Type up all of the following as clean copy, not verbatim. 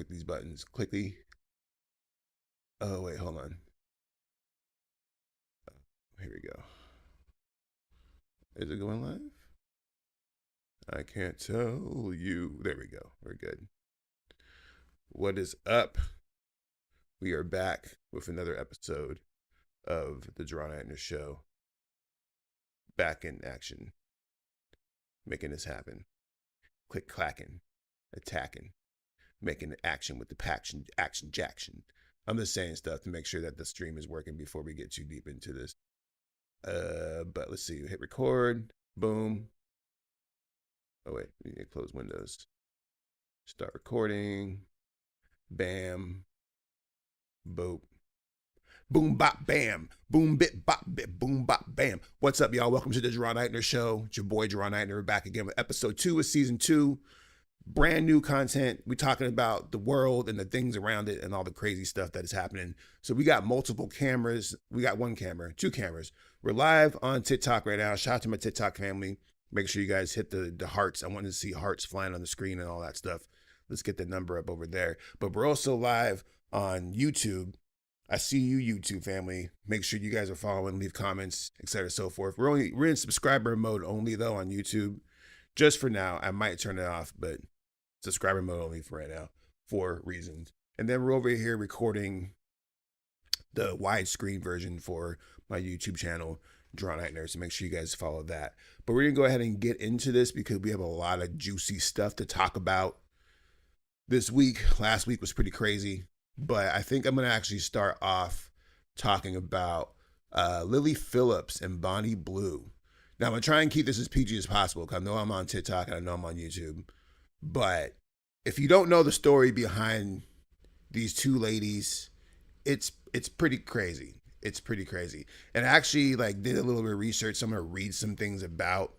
click these buttons. Clicky. Oh, wait, hold on. Here we go. Is it going live? I can't tell you. There we go. We're good. What is up? We are back with another episode of the Jaron Ikner Show. Back in action. Making this happen. Click clacking. Attacking. Making action with the action jackson. I'm just saying stuff to make sure that the stream is working before we get too deep into this. But let's see. Hit record. Boom. Oh wait, we need to close Windows. Start recording. Bam. Boop. Boom bop bam. Boom bit bop bit. Boom bop bam. What's up, y'all? Welcome to the Jaron Ikner Show. It's your boy Jaron Ikner. We're back again with episode 2 of season 2. Brand new content. We're talking about the world and the things around it and all the crazy stuff that is happening. So we got multiple cameras. We got one camera, 2 cameras. We're live on TikTok right now. Shout out to my TikTok family. Make sure you guys hit the hearts. I want to see hearts flying on the screen and all that stuff. Let's get the number up over there. But we're also live on YouTube. I see you, YouTube family. Make sure you guys are following, leave comments, etc., so forth. We're in subscriber mode only though on YouTube. Just for now. I might turn it off, but subscriber mode only for right now for reasons. And then we're over here recording the widescreen version for my YouTube channel, Jaron Ikner. So make sure you guys follow that. But we're gonna go ahead and get into this because we have a lot of juicy stuff to talk about this week. Last week was pretty crazy, but I think I'm gonna actually start off talking about Lily Phillips and Bonnie Blue. Now I'm gonna try and keep this as PG as possible because I know I'm on TikTok and I know I'm on YouTube. But if you don't know the story behind these two ladies, it's pretty crazy. It's pretty crazy. And I actually did a little bit of research. So I'm gonna read some things about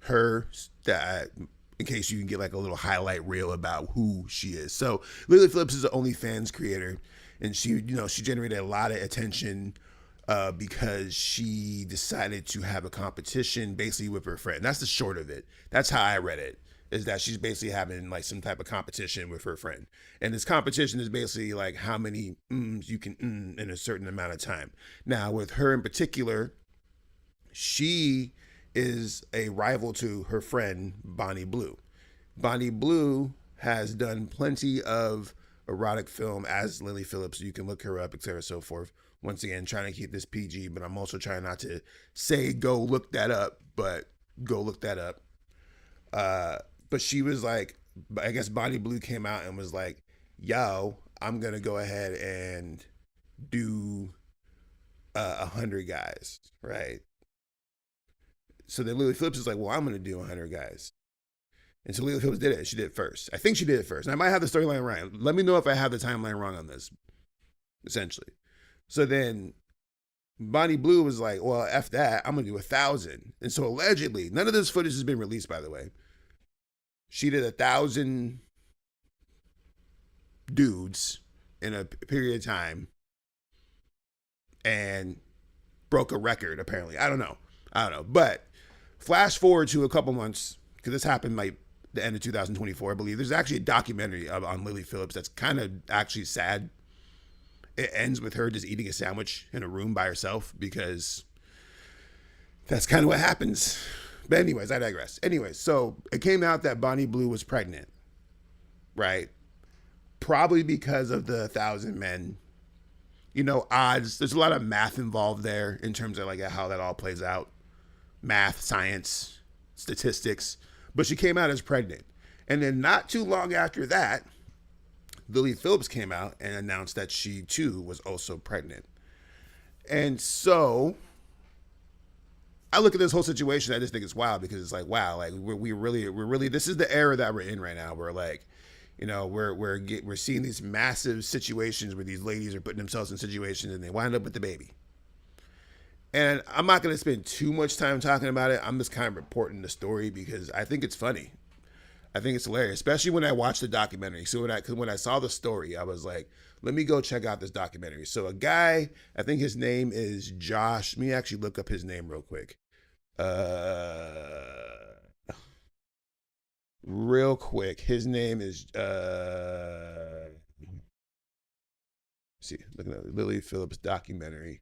her that in case you can get a little highlight reel about who she is. So Lily Phillips is an OnlyFans creator, and she generated a lot of attention because she decided to have a competition basically with her friend. That's the short of it. That's how I read it. Is that she's basically having some type of competition with her friend. And this competition is basically how many you can in a certain amount of time. Now with her in particular, she is a rival to her friend, Bonnie Blue. Bonnie Blue has done plenty of erotic film as Lily Phillips. You can look her up, etc., so forth. Once again, trying to keep this PG, but I'm also trying not to say go look that up, but go look that up. But she was I guess Bonnie Blue came out and was like, yo, I'm going to go ahead and do 100 guys, right? So then Lily Phillips is like, well, I'm going to do 100 guys. And so Lily Phillips did it. She did it first. I think she did it first. And I might have the storyline right. Let me know if I have the timeline wrong on this, essentially. So then Bonnie Blue was like, well, F that. I'm going to do 1,000. And so allegedly, none of this footage has been released, by the way. She did 1,000 dudes in a period of time and broke a record, apparently. I don't know. But flash forward to a couple months, because this happened the end of 2024, I believe. There's actually a documentary on Lily Phillips that's kind of actually sad. It ends with her just eating a sandwich in a room by herself because that's kind of what happens. But anyways, I digress. Anyways, so it came out that Bonnie Blue was pregnant, right? Probably because of the 1,000 men. Odds. There's a lot of math involved there in terms of how that all plays out. Math, science, statistics. But she came out as pregnant. And then not too long after that, Lily Phillips came out and announced that she too was also pregnant. And so I look at this whole situation, I just think it's wild because it's wow, we're really, this is the era that we're in right now. We're we're seeing these massive situations where these ladies are putting themselves in situations and they wind up with the baby. And I'm not going to spend too much time talking about it. I'm just kind of reporting the story because I think it's funny. I think it's hilarious, especially when I watched the documentary. So when I saw the story, I was like, let me go check out this documentary. So a guy, I think his name is Josh. Let me actually look up his name real quick. Real quick. His name is see. Looking at Lily Phillips documentary.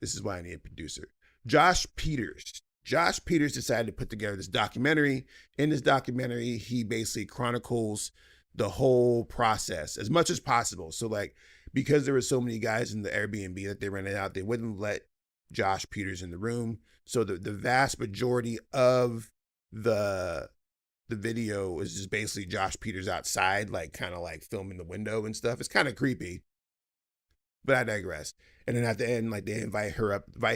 This is why I need a producer. Josh Peters. Josh Peters decided to put together this documentary. In this documentary, he basically chronicles the whole process as much as possible. So like, because there were so many guys in the Airbnb that they rented out, they wouldn't let Josh Peters in the room. So the vast majority of the video is just basically Josh Peters outside, like kind of like filming the window and stuff. It's kind of creepy, but I digress. And then at the end, like they invite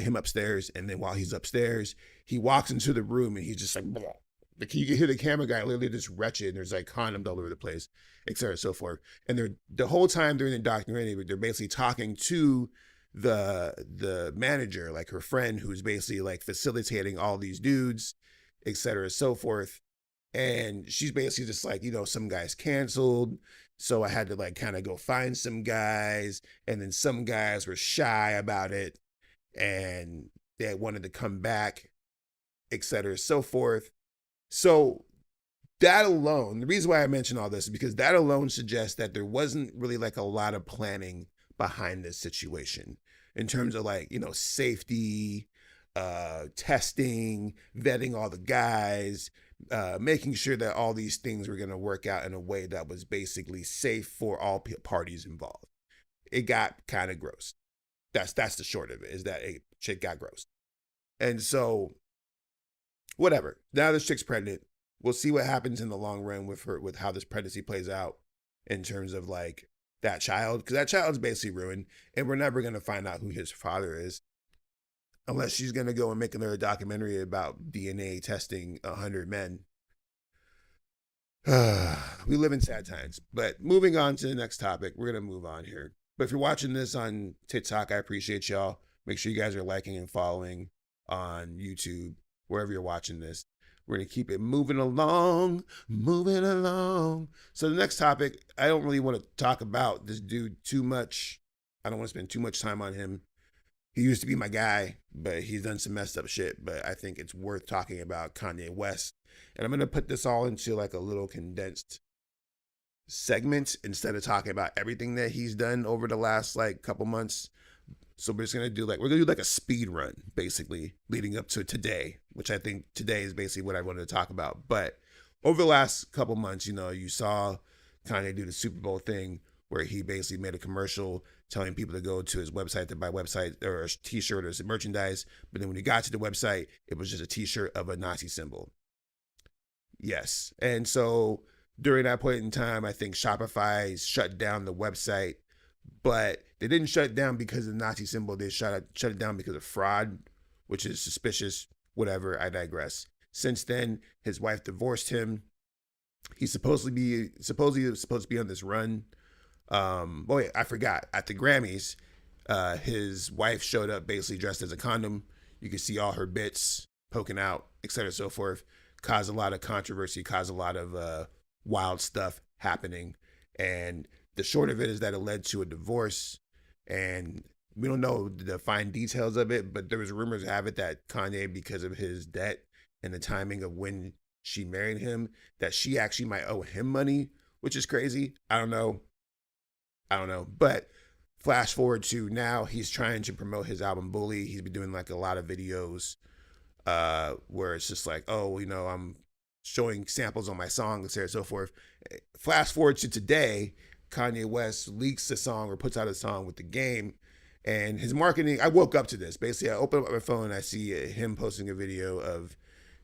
him upstairs, and then while he's upstairs, he walks into the room and he's just like, blah. Like you can hear the camera guy literally just wretched, and there's like condoms all over the place, et cetera, so forth. And they're the whole time during the documentary, they're basically talking to the manager, like her friend, who's basically like facilitating all these dudes, et cetera, so forth. And she's basically just like, some guys canceled, so I had to like kind of go find some guys, and then some guys were shy about it, and they wanted to come back, et cetera, so forth. So that alone, the reason why I mention all this is because that alone suggests that there wasn't really like a lot of planning behind this situation in terms of like, safety, testing, vetting all the guys, making sure that all these things were going to work out in a way that was basically safe for all parties involved. It got kind of gross. That's the short of it, is that shit got gross. And so, whatever. Now this chick's pregnant. We'll see what happens in the long run with how this pregnancy plays out in terms of like that child, because that child's basically ruined, and we're never going to find out who his father is. Unless she's going to go and make another documentary about DNA testing 100 men. We live in sad times. But moving on to the next topic, we're going to move on here. But if you're watching this on TikTok, I appreciate y'all. Make sure you guys are liking and following on YouTube, wherever you're watching this. We're going to keep it moving along. So the next topic, I don't really want to talk about this dude too much. I don't want to spend too much time on him. He used to be my guy, but he's done some messed up shit. But I think it's worth talking about Kanye West. And I'm going to put this all into like a little condensed segment instead of talking about everything that he's done over the last like couple months. So we're just going to do like a speed run, basically, leading up to today, which I think today is basically what I wanted to talk about. But over the last couple months, you saw Kanye do the Super Bowl thing where he basically made a commercial telling people to go to his website to buy or a t-shirt or some merchandise. But then when you got to the website, it was just a t-shirt of a Nazi symbol. Yes. And so during that point in time, I think Shopify shut down the website, but they didn't shut it down because of the Nazi symbol. They shut it down because of fraud, which is suspicious. Whatever, I digress. Since then, his wife divorced him. He's supposedly supposed to be on this run. Wait, I forgot. At the Grammys, his wife showed up basically dressed as a condom. You could see all her bits poking out, et cetera, so forth. Caused a lot of controversy, caused a lot of wild stuff happening. And the short of it is that it led to a divorce. And we don't know the fine details of it, but there was rumors have it that Kanye, because of his debt and the timing of when she married him, that she actually might owe him money, which is crazy. I don't know. But flash forward to now, he's trying to promote his album Bully. He's been doing like a lot of videos where it's just like, I'm showing samples on my song, et cetera, and so forth. Flash forward to today, Kanye West leaks a song or puts out a song with The Game. And his marketing, I woke up to this. Basically, I open up my phone and I see him posting a video of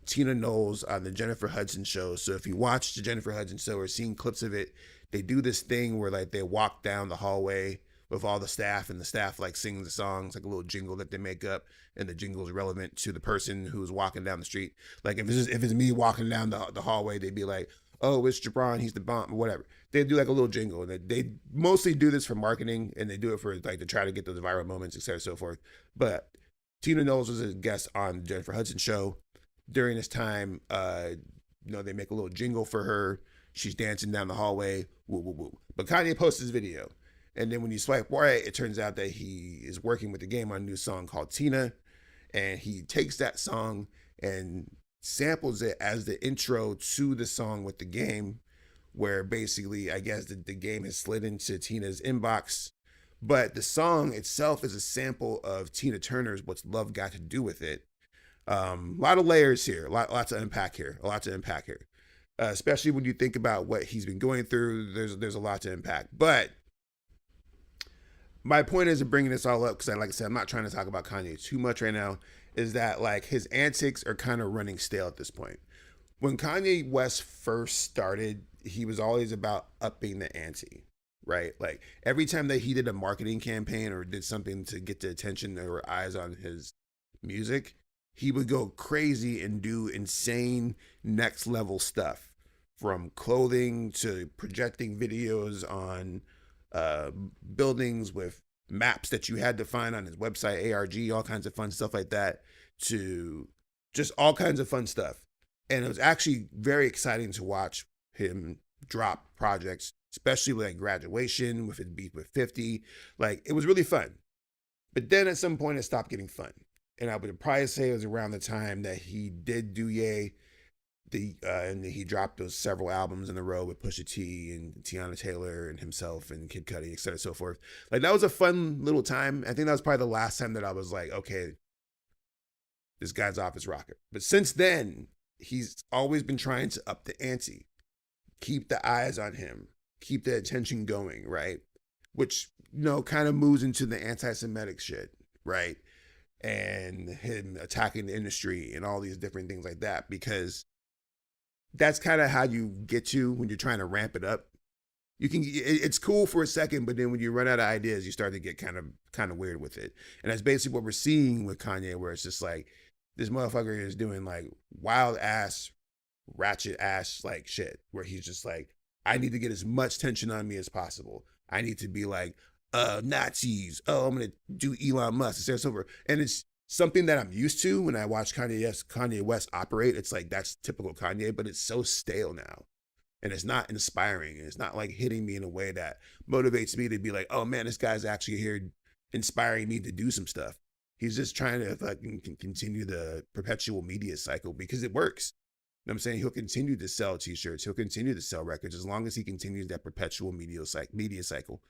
Tina Knowles on the Jennifer Hudson show. So if you watch the Jennifer Hudson show or seen clips of it, they do this thing where like they walk down the hallway with all the staff, and the staff like sings the songs, like a little jingle that they make up, and the jingle is relevant to the person who's walking down the street. Like if it's me walking down the hallway, they'd be like, "Oh, it's Jaron, he's the bomb," or whatever. They do like a little jingle, and they mostly do this for marketing, and they do it for like to try to get those viral moments, et cetera, so forth. But Tina Knowles was a guest on the Jennifer Hudson show. During this time, they make a little jingle for her. She's dancing down the hallway, woo, woo, woo. But Kanye posts this video. And then when you swipe right, it turns out that he is working with The Game on a new song called Tina. And he takes that song and samples it as the intro to the song with The Game, where basically, I guess the Game has slid into Tina's inbox But the song itself is a sample of Tina Turner's "What's Love Got to Do with It." A lot of layers here, lots to unpack here, a lot to unpack here. Especially when you think about what he's been going through, there's a lot to unpack. But my point is in bringing this all up, because like I said, I'm not trying to talk about Kanye too much right now, is that like his antics are kind of running stale at this point. When Kanye West first started, he was always about upping the ante, right? Like every time that he did a marketing campaign or did something to get the attention or eyes on his music, he would go crazy and do insane next level stuff, from clothing to projecting videos on uh, buildings with maps that you had to find on his website, ARG, all kinds of fun stuff like that, to just all kinds of fun stuff. And it was actually very exciting to watch him drop projects, especially like Graduation with his beat with 50. Like it was really fun. But then at some point it stopped getting fun. And I would probably say it was around the time that he did Do Ye, and he dropped those several albums in a row with Pusha T and Tiana Taylor and himself and Kid Cudi, et cetera, so forth. Like that was a fun little time. I think that was probably the last time that I was like, okay, this guy's off his rocker. But since then, he's always been trying to up the ante, keep the eyes on him, keep the attention going, right? Which, kind of moves into the anti-Semitic shit, right? And him attacking the industry and all these different things like that, because that's kind of how you get to when you're trying to ramp it up. It's cool for a second, but then when you run out of ideas, you start to get kind of weird with it. And that's basically what we're seeing with Kanye, where it's just like this motherfucker is doing like wild ass, ratchet ass like shit, where he's just like, I need to get as much tension on me as possible. I need to be like, Nazis. Oh, I'm gonna do Elon Musk, etc. So and it's something that I'm used to when I watch Kanye West operate. It's like that's typical Kanye, but it's so stale now. And it's not inspiring. And it's not like hitting me in a way that motivates me to be like, oh man, this guy's actually here inspiring me to do some stuff. He's just trying to fucking continue the perpetual media cycle because it works. You know what I'm saying? He'll continue to sell t-shirts. He'll continue to sell records as long as he continues that perpetual media cycle.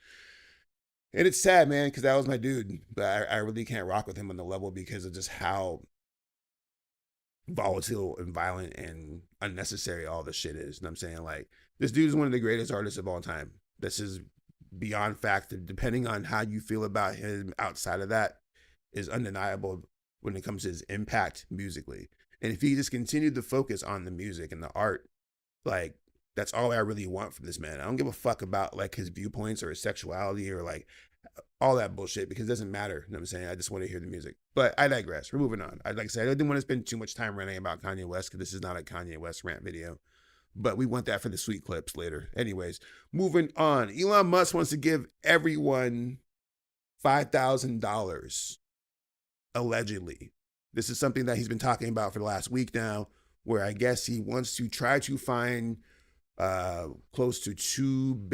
And it's sad, man, because that was my dude. But I really can't rock with him on the level because of just how volatile and violent and unnecessary all this shit is. You know what I'm saying? Like, this dude is one of the greatest artists of all time. This is beyond fact. Depending on how you feel about him outside of that is undeniable when it comes to his impact musically. And if he just continued to focus on the music and the art, like, that's all I really want from this man. I don't give a fuck about like his viewpoints or his sexuality or like all that bullshit, because it doesn't matter. You know what I'm saying? I just want to hear the music. But I digress. We're moving on. Like I said, I didn't want to spend too much time ranting about Kanye West because this is not a Kanye West rant video. But we want that for the sweet clips later. Anyways, moving on. Elon Musk wants to give everyone $5,000, allegedly. This is something that he's been talking about for the last week now, where I guess he wants to try to find close to $2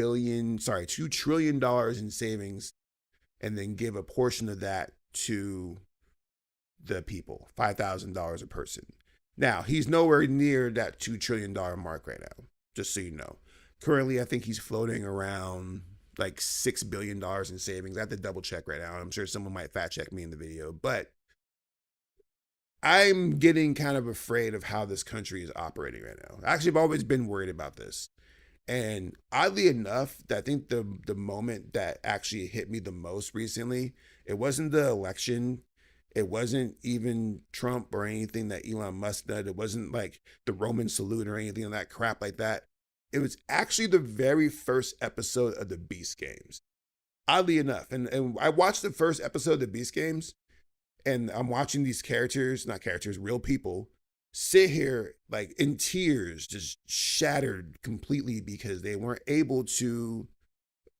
trillion in savings, and then give a portion of that to the people, $5,000 a person. Now, he's nowhere near that $2 trillion mark right now, just so you know. Currently, I think he's floating around like $6 billion in savings. I have to double check right now. I'm sure someone might fact check me in the video, but I'm getting kind of afraid of how this country is operating right now. Actually, I've always been worried about this. And oddly enough, I think the moment that actually hit me the most recently, it wasn't the election. It wasn't even Trump or anything that Elon Musk did. It wasn't like the Roman salute or anything of that crap like that. It was actually the very first episode of the Beast Games. Oddly enough. And I watched the first episode of the Beast Games, and I'm watching these real people, sit here like in tears, just shattered completely because they weren't able to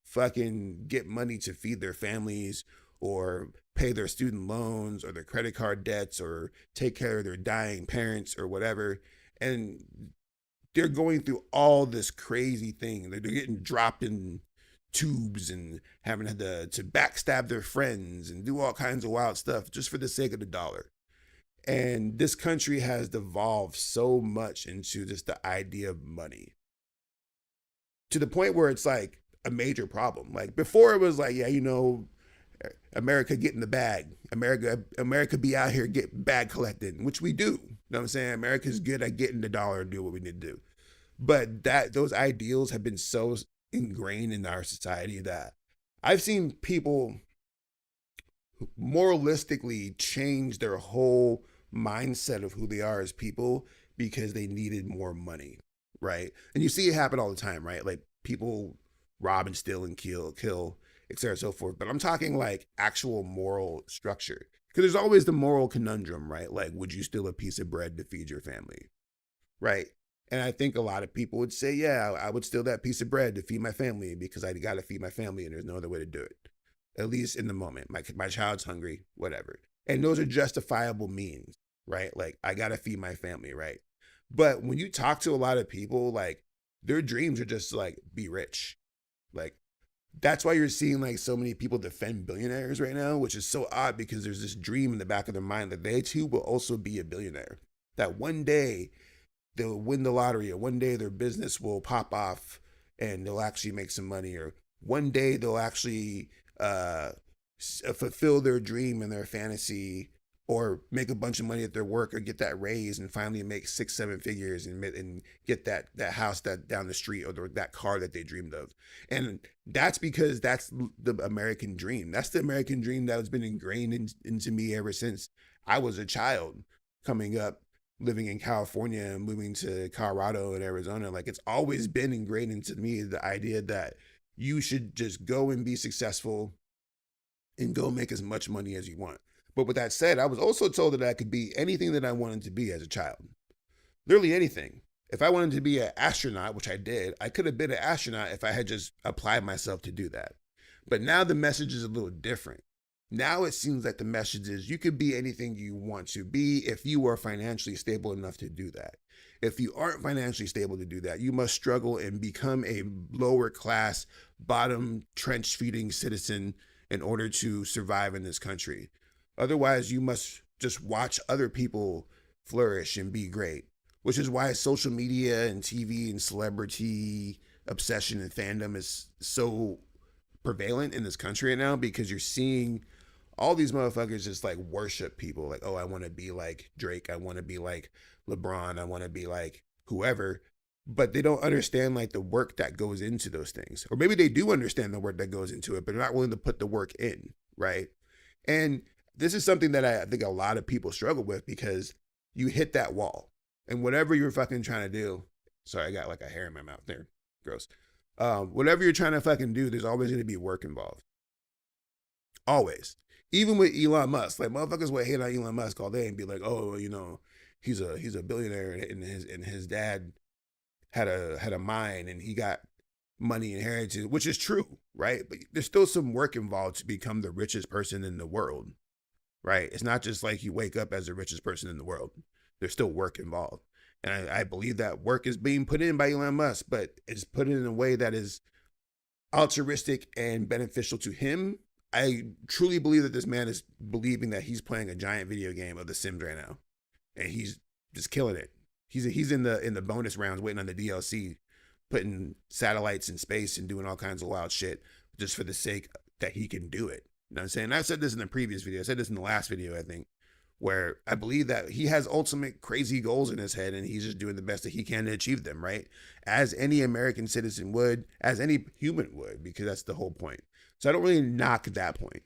fucking get money to feed their families or pay their student loans or their credit card debts or take care of their dying parents or whatever. And they're going through all this crazy thing. They're getting dropped in tubes and having to backstab their friends and do all kinds of wild stuff just for the sake of the dollar. And this country has devolved so much into just the idea of money, to the point where it's like a major problem. Like before it was like, yeah, you know, America get in the bag. America be out here get bag collecting, which we do. You know what I'm saying? America's good at getting the dollar and do what we need to do. But that those ideals have been so ingrained in our society that I've seen people moralistically change their whole mindset of who they are as people because they needed more money, right? And you see it happen all the time, right? Like people rob and steal and kill, et cetera, so forth. But I'm talking like actual moral structure. Because there's always the moral conundrum, right? Like, would you steal a piece of bread to feed your family? Right. And I think a lot of people would say, yeah, I would steal that piece of bread to feed my family because I got to feed my family and there's no other way to do it. At least in the moment. My child's hungry, whatever. And those are justifiable means, right? Like, I got to feed my family, right? But when you talk to a lot of people, like, their dreams are just like, be rich. Like, that's why you're seeing like so many people defend billionaires right now, which is so odd because there's this dream in the back of their mind that they too will also be a billionaire. That one day they'll win the lottery, or one day their business will pop off and they'll actually make some money, or one day they'll actually fulfill their dream and their fantasy, or make a bunch of money at their work, or get that raise and finally make 6-7 figures and get that house that down the street, or that car that they dreamed of. And that's because that's the American dream. That's the American dream that has been ingrained into me ever since I was a child, coming up, living in California and moving to Colorado and Arizona. Like, it's always been ingrained into me, the idea that you should just go and be successful and go make as much money as you want. But with that said, I was also told that I could be anything that I wanted to be as a child. Literally anything. If I wanted to be an astronaut, which I did, I could have been an astronaut if I had just applied myself to do that. But now the message is a little different. Now it seems like the message is you could be anything you want to be if you are financially stable enough to do that. If you aren't financially stable to do that, you must struggle and become a lower class, bottom trench feeding citizen in order to survive in this country. Otherwise, you must just watch other people flourish and be great, which is why social media and TV and celebrity obsession and fandom is so prevalent in this country right now, because you're seeing all these motherfuckers just like worship people. Like, oh, I want to be like Drake. I want to be like LeBron. I want to be like whoever. But they don't understand like the work that goes into those things. Or maybe they do understand the work that goes into it, but they're not willing to put the work in, right? And this is something that I think a lot of people struggle with, because you hit that wall. And whatever you're fucking trying to do, sorry, I got like a hair in my mouth there. Gross. Whatever you're trying to fucking do, there's always going to be work involved. Always. Even with Elon Musk, like motherfuckers would hate on Elon Musk all day and be like, oh, you know, he's a billionaire and his dad had a mine and he got money inherited, which is true, right? But there's still some work involved to become the richest person in the world, right? It's not just like you wake up as the richest person in the world. There's still work involved. And I believe that work is being put in by Elon Musk, but it's put in a way that is altruistic and beneficial to him. I truly believe that this man is believing that he's playing a giant video game of The Sims right now, and he's just killing it. He's in the bonus rounds waiting on the DLC, putting satellites in space and doing all kinds of wild shit just for the sake that he can do it. You know what I'm saying? I said this in the previous video. I said this in the last video, I think, where I believe that he has ultimate crazy goals in his head and he's just doing the best that he can to achieve them, right? As any American citizen would, as any human would, because that's the whole point. So I don't really knock that point.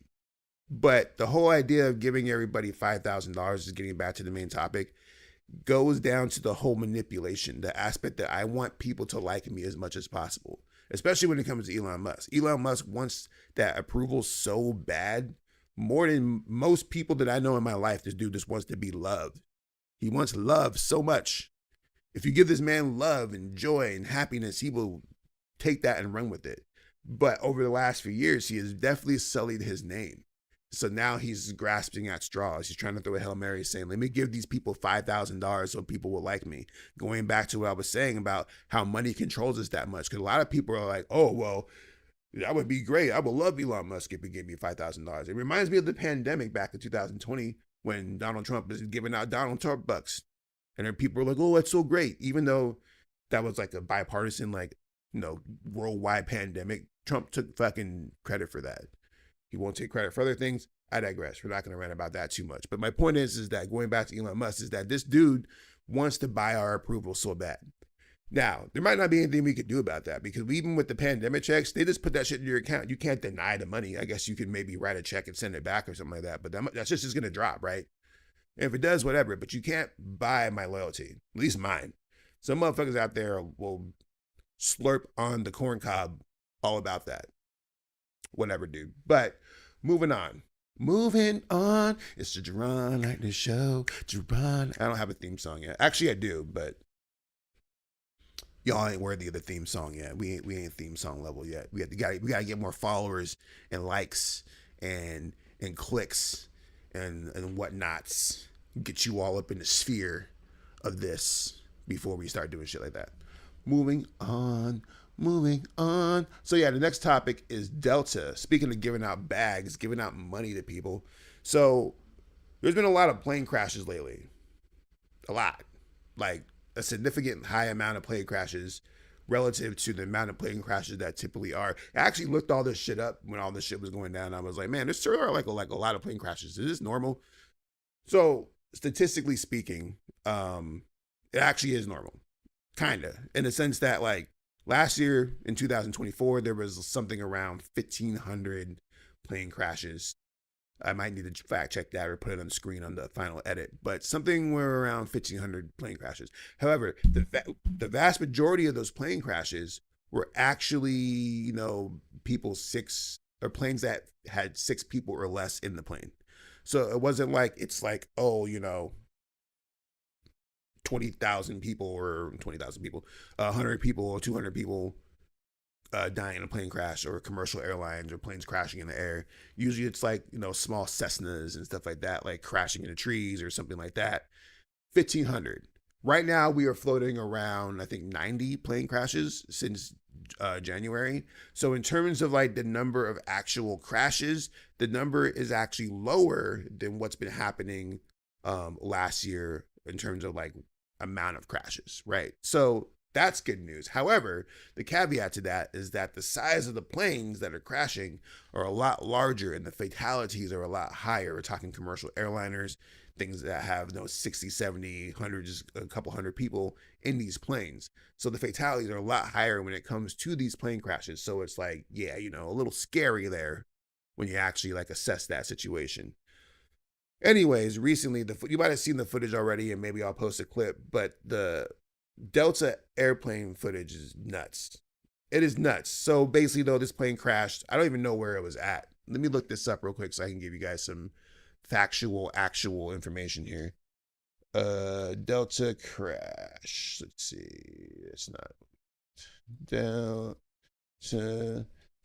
But the whole idea of giving everybody $5,000, is getting back to the main topic, goes down to the whole manipulation, the aspect that I want people to like me as much as possible, especially when it comes to Elon Musk. Elon Musk wants that approval so bad, more than most people that I know in my life. This dude just wants to be loved. He wants love so much. If you give this man love and joy and happiness, he will take that and run with it. But over the last few years, he has definitely sullied his name. So now he's grasping at straws. He's trying to throw a Hail Mary saying, let me give these people $5,000 so people will like me. Going back to what I was saying about how money controls us that much. Because a lot of people are like, oh, well, that would be great. I would love Elon Musk if he gave me $5,000. It reminds me of the pandemic back in 2020 when Donald Trump was giving out Donald Trump bucks. And then people were like, oh, that's so great. Even though that was like a bipartisan, like, you know, worldwide pandemic Trump took fucking credit for that. He won't take credit for other things. I digress. We're not going to rant about that too much. But my point is that going back to Elon Musk is that this dude wants to buy our approval so bad. Now, there might not be anything we could do about that because even with the pandemic checks, they just put that shit in your account. You can't deny the money. I guess you can maybe write a check and send it back or something like that. But that's just going to drop, right? And if it does, whatever. But you can't buy my loyalty, at least mine. Some motherfuckers out there will slurp on the corn cob all about that. Whatever, dude. But moving on. It's the Jaron Ikner Show. Jaron. I don't have a theme song yet. Actually, I do, but y'all ain't worthy of the theme song yet. We ain't theme song level yet. We gotta get more followers and likes and clicks and whatnots. Get you all up in the sphere of this before we start doing shit like that. Moving on. So yeah, the next topic is Delta. Speaking of giving out bags, giving out money to people. So there's been a lot of plane crashes lately. A lot. Like a significant high amount of plane crashes relative to the amount of plane crashes that typically are. I actually looked all this shit up when all this shit was going down. I was like, man, there sure are like a lot of plane crashes. Is this normal? So statistically speaking, it actually is normal. Kinda. In the sense that like last year in 2024, there was something around 1,500 plane crashes. I might need to fact check that or put it on the screen on the final edit, but something were around 1,500 plane crashes. However, the vast majority of those plane crashes were actually, planes that had 6 people or less in the plane. So it wasn't like, it's like, 20,000 people or 20,000 people, 100 people or 200 people dying in a plane crash or commercial airlines or planes crashing in the air. Usually it's like, small Cessnas and stuff like that, like crashing into trees or something like that. 1,500. Right now we are floating around, I think 90 plane crashes since January. So in terms of like the number of actual crashes, the number is actually lower than what's been happening last year in terms of like amount of crashes, right? So that's good news. However, the caveat to that is that the size of the planes that are crashing are a lot larger and the fatalities are a lot higher. We're talking commercial airliners, things that have 60, 70, 100, just a couple hundred people in these planes. So the fatalities are a lot higher when it comes to these plane crashes. So it's like, yeah, a little scary there when you actually like assess that situation. Anyways, recently, you might have seen the footage already, and maybe I'll post a clip, but the Delta airplane footage is nuts. It is nuts. So basically, though, this plane crashed. I don't even know where it was at. Let me look this up real quick so I can give you guys some actual information here. Delta crash. Let's see. It's not Delta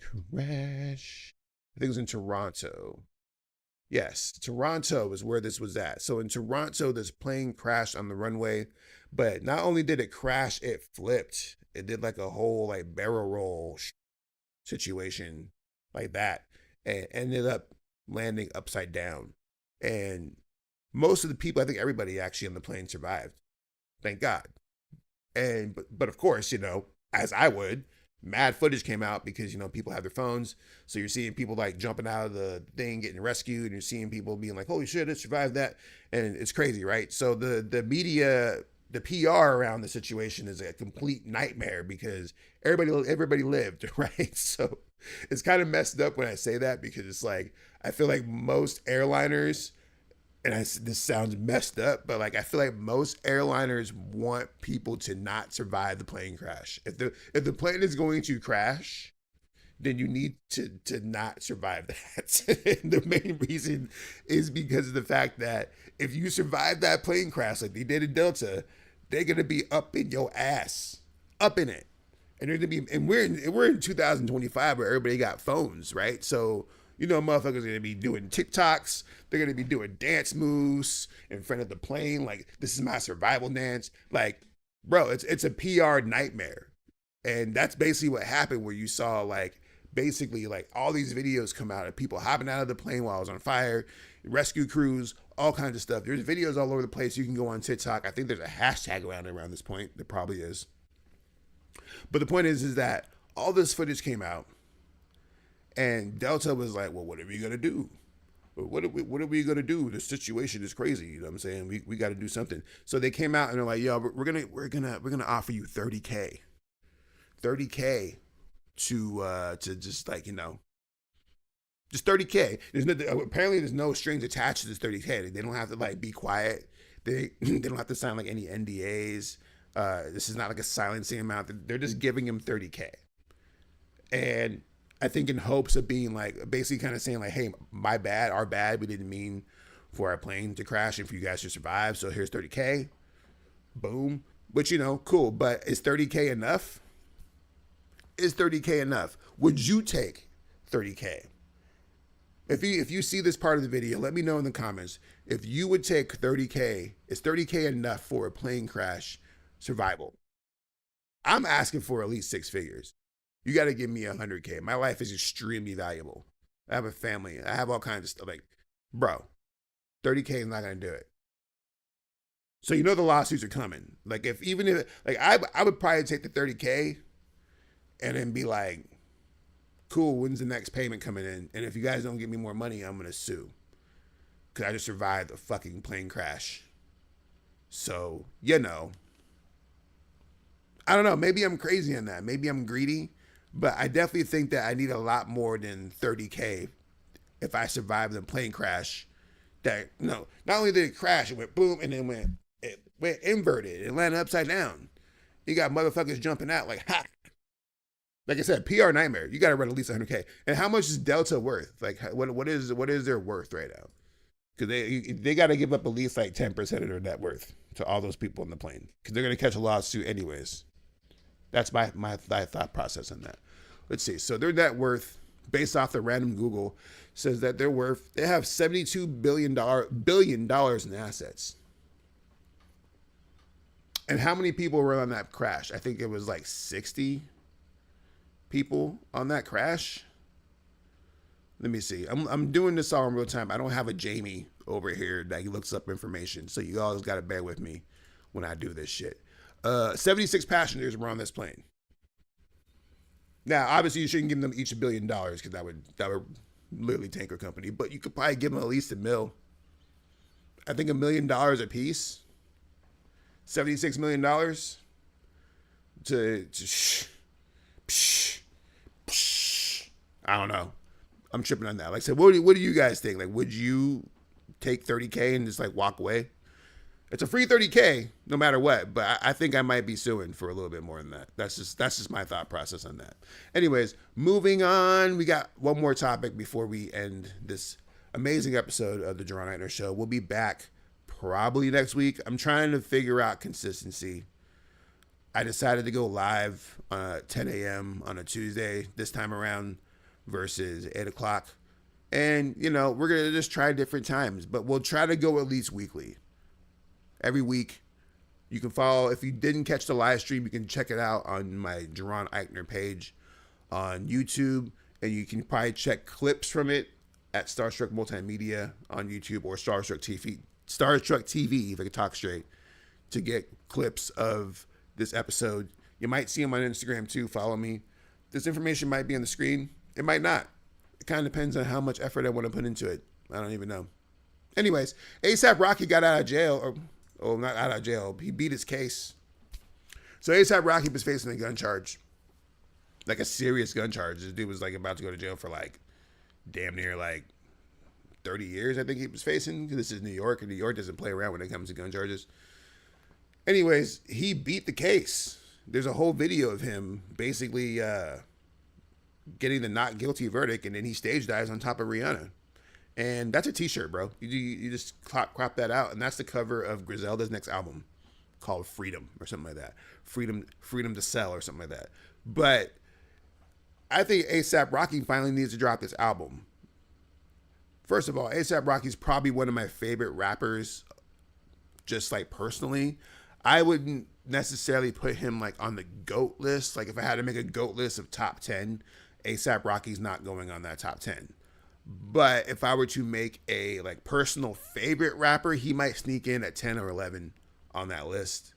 crash. I think it was in Toronto. Yes, Toronto is where this was at. So in Toronto, this plane crashed on the runway, but not only did it crash, it flipped. It did like a whole like barrel roll situation like that and ended up landing upside down. And most of the people, I think everybody actually on the plane survived. Thank God. And but of course, as I would, mad footage came out because people have their phones, so you're seeing people like jumping out of the thing getting rescued, and you're seeing people being like, holy shit, it survived that. And it's crazy, right? So the media, the PR around the situation is a complete nightmare because everybody lived, right? So it's kind of messed up when I say that because it's like I feel like most airliners, and this sounds messed up, but like I feel like most airliners want people to not survive the plane crash. If the plane is going to crash, then you need to not survive that. And the main reason is because of the fact that if you survive that plane crash like they did in Delta, they're gonna be up in your ass, up in it, and they're gonna be. And we're in 2025 where everybody got phones, right? So motherfuckers are gonna be doing TikToks. They're gonna be doing dance moves in front of the plane. Like, this is my survival dance. Like, bro, it's a PR nightmare. And that's basically what happened, where you saw like basically like all these videos come out of people hopping out of the plane while it was on fire, rescue crews, all kinds of stuff. There's videos all over the place. You can go on TikTok. I think there's a hashtag around this point. There probably is. But the point is that all this footage came out. And Delta was like, well, what are we gonna do? What are we gonna do? The situation is crazy. You know what I'm saying? We got to do something. So they came out and they're like, yo, we're gonna offer you 30K, 30K to just like, just 30K. Apparently there's no strings attached to this 30K. They don't have to like be quiet. They don't have to sign like any NDAs. This is not like a silencing amount. They're just giving him 30K. And I think in hopes of being like basically kind of saying like, hey, my bad, our bad. We didn't mean for our plane to crash and for you guys to survive. So here's 30K. Boom. Which, cool. But is 30K enough? Is 30K enough? Would you take 30K? If you see this part of the video, let me know in the comments. If you would take 30K, is 30K enough for a plane crash survival? I'm asking for at least 6 figures. You got to give me 100K. My life is extremely valuable. I have a family. I have all kinds of stuff. Like, bro, 30K is not going to do it. So the lawsuits are coming. Like, I would probably take the 30K and then be like, cool, when's the next payment coming in? And if you guys don't give me more money, I'm going to sue. Because I just survived a fucking plane crash. So, I don't know. Maybe I'm crazy on that. Maybe I'm greedy. But I definitely think that I need a lot more than 30K if I survive the plane crash. That, not only did it crash, it went boom, and then it went inverted. It landed upside down. You got motherfuckers jumping out like, ha! Like I said, PR nightmare. You got to run at least 100K. And how much is Delta worth? Like, what is their worth right now? Because they got to give up at least like 10% of their net worth to all those people on the plane. Because they're going to catch a lawsuit anyways. That's my thought process on that. Let's see. So their net worth, based off the random Google, says that they have $72 billion in assets. And how many people were on that crash? I think it was like 60 people on that crash. Let me see. I'm doing this all in real time. I don't have a Jamie over here that he looks up information. So you always got to bear with me when I do this shit. 76 passengers were on this plane. Now, obviously, you shouldn't give them each $1 billion because that would literally tank a company. But you could probably give them at least $1 million. I think $1 million a piece. $76 million I don't know. I'm tripping on that. Like I said, what do you guys think? Like, would you take 30K and just like walk away? It's a free 30K no matter what, but I think I might be suing for a little bit more than that. That's just my thought process on that. Anyways, moving on. We got one more topic before we end this amazing episode of the Jaron Ikner Show. We'll be back probably next week. I'm trying to figure out consistency. I decided to go live 10 a.m. on a Tuesday this time around versus 8 o'clock. And, we're going to just try different times, but we'll try to go at least weekly. Every week, you can follow. If you didn't catch the live stream, you can check it out on my Jaron Ikner page on YouTube. And you can probably check clips from it at Starstruck Multimedia on YouTube or Starstruck TV, if I can talk straight, to get clips of this episode. You might see them on Instagram too. Follow me. This information might be on the screen. It might not. It kind of depends on how much effort I want to put into it. I don't even know. Anyways, A$AP Rocky got out of jail, or not out of jail. He beat his case. So A$AP Rocky was facing a gun charge, like a serious gun charge. This dude was like about to go to jail for like damn near like 30 years. I think he was facing. This is New York, and New York doesn't play around when it comes to gun charges. Anyways, he beat the case. There's a whole video of him basically getting the not guilty verdict, and then he stage dives on top of Rihanna. And that's a t-shirt, bro. You just crop that out, and that's the cover of Griselda's next album called Freedom or something like that. Freedom to Sell or something like that. But I think A$AP Rocky finally needs to drop this album. First of all, A$AP Rocky's probably one of my favorite rappers, just like personally. I wouldn't necessarily put him like on the GOAT list. Like if I had to make a GOAT list of top 10, A$AP Rocky's not going on that top 10. But if I were to make a like personal favorite rapper, he might sneak in at 10 or 11 on that list.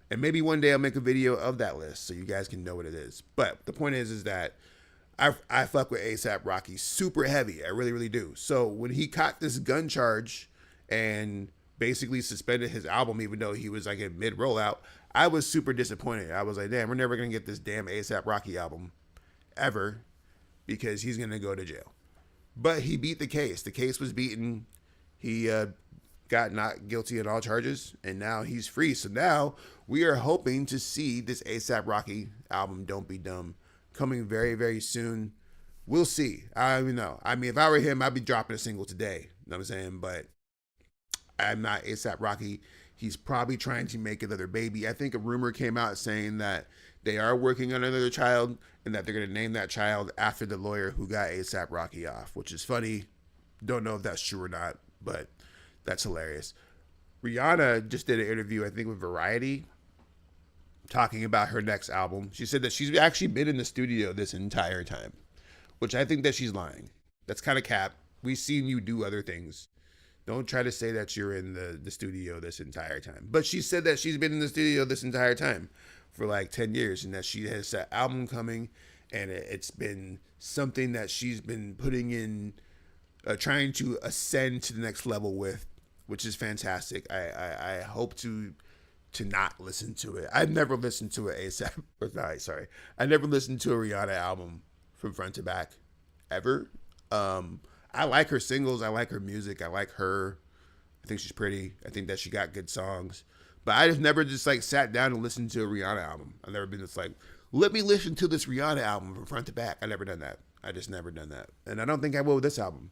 And maybe one day I'll make a video of that list so you guys can know what it is. But the point is that I fuck with ASAP Rocky super heavy. I really really do. So when he caught this gun charge and basically suspended his album, even though he was like in mid rollout, I was super disappointed. I was like, damn, we're never gonna get this damn ASAP Rocky album ever because he's gonna go to jail. But he beat the case. The case was beaten. He got not guilty on all charges, and now he's free. So now we are hoping to see this ASAP Rocky album, Don't Be Dumb, coming very, very soon. We'll see. I don't even know. I mean, if I were him, I'd be dropping a single today. You know what I'm saying? But I'm not ASAP Rocky. He's probably trying to make another baby. I think a rumor came out saying that they are working on another child and that they're going to name that child after the lawyer who got ASAP Rocky off, which is funny. Don't know if that's true or not, but that's hilarious. Rihanna just did an interview, I think, with Variety, talking about her next album. She said that she's actually been in the studio this entire time, which I think that she's lying. That's kind of cap. We've seen you do other things. Don't try to say that you're in the studio this entire time. But she said that she's been in the studio this entire time for like 10 years and that she has an album coming and it's been something that she's been putting in, trying to ascend to the next level with, which is fantastic. I hope to not listen to it. I've never listened to an ASAP, or no, sorry. I never listened to a Rihanna album from front to back ever. I like her singles. I like her music. I like her. I think she's pretty. I think that she got good songs. But I just never just like sat down and listened to a Rihanna album. I've never been just like, let me listen to this Rihanna album from front to back. I never done that. I just never done that. And I don't think I will with this album.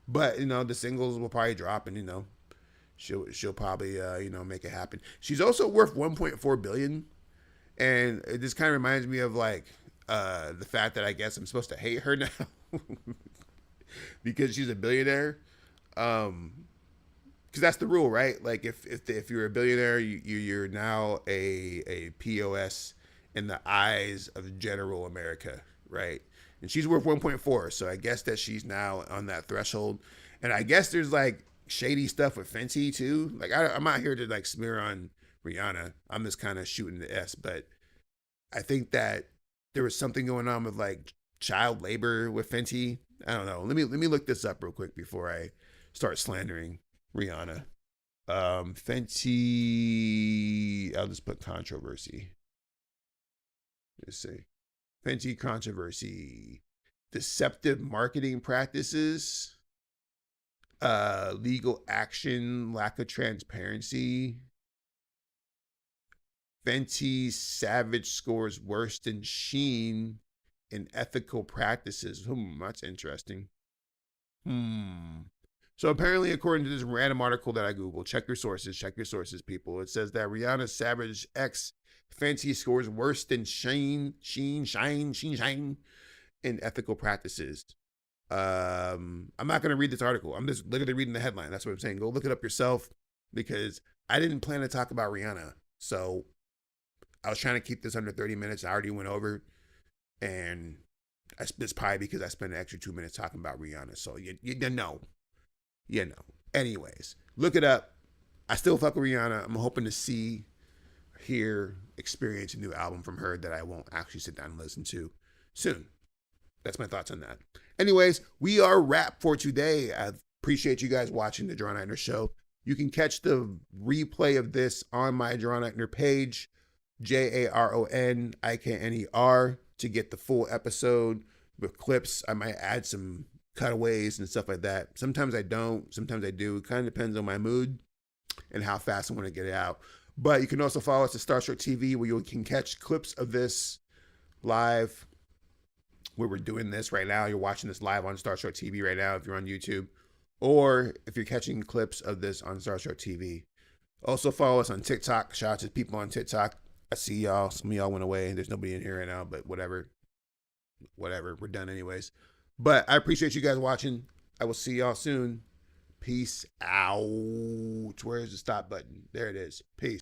But, you know, the singles will probably drop and, you know, she'll probably, you know, make it happen. She's also worth 1.4 billion. And it just kind of reminds me of like the fact that I guess I'm supposed to hate her now. Because she's a billionaire, because that's the rule, right? Like if you're a billionaire, you're now a POS in the eyes of general America, right? And she's worth 1.4, so I guess that she's now on that threshold. And I guess there's like shady stuff with Fenty too. Like I'm not here to like smear on Rihanna. I'm just kind of shooting the S, but I think that there was something going on with like child labor with Fenty. I don't know. Let me look this up real quick before I start slandering Rihanna. Fenty. I'll just put controversy. Let's see. Fenty controversy. Deceptive marketing practices. Legal action. Lack of transparency. Fenty Savage scores worse than Shein in ethical practices. That's interesting. So apparently, according to this random article that I Googled, check your sources, people. It says that Rihanna Savage X Fenty scores worse than Shine in ethical practices. I'm not going to read this article. I'm just literally reading the headline. That's what I'm saying. Go look it up yourself because I didn't plan to talk about Rihanna. So I was trying to keep this under 30 minutes. I already went over. And it's probably because I spent an extra 2 minutes talking about Rihanna. So you know. Anyways, look it up. I still fuck with Rihanna. I'm hoping to see, hear, experience a new album from her that I won't actually sit down and listen to soon. That's my thoughts on that. Anyways, we are wrapped for today. I appreciate you guys watching the Jaron Ikner Show. You can catch the replay of this on my Jaron Ikner page, JaronIkner, to get the full episode with clips. I might add some cutaways and stuff like that. Sometimes I don't. Sometimes I do. It kind of depends on my mood and how fast I want to get it out. But you can also follow us at Starstruck TV, where you can catch clips of this live, where we're doing this right now. You're watching this live on Starstruck TV right now if you're on YouTube, or if you're catching clips of this on Starstruck TV. Also follow us on TikTok. Shout out to people on TikTok. I see y'all. Some of y'all went away. There's nobody in here right now, but whatever. We're done anyways. But I appreciate you guys watching. I will see y'all soon. Peace out. Where's the stop button? There it is. Peace.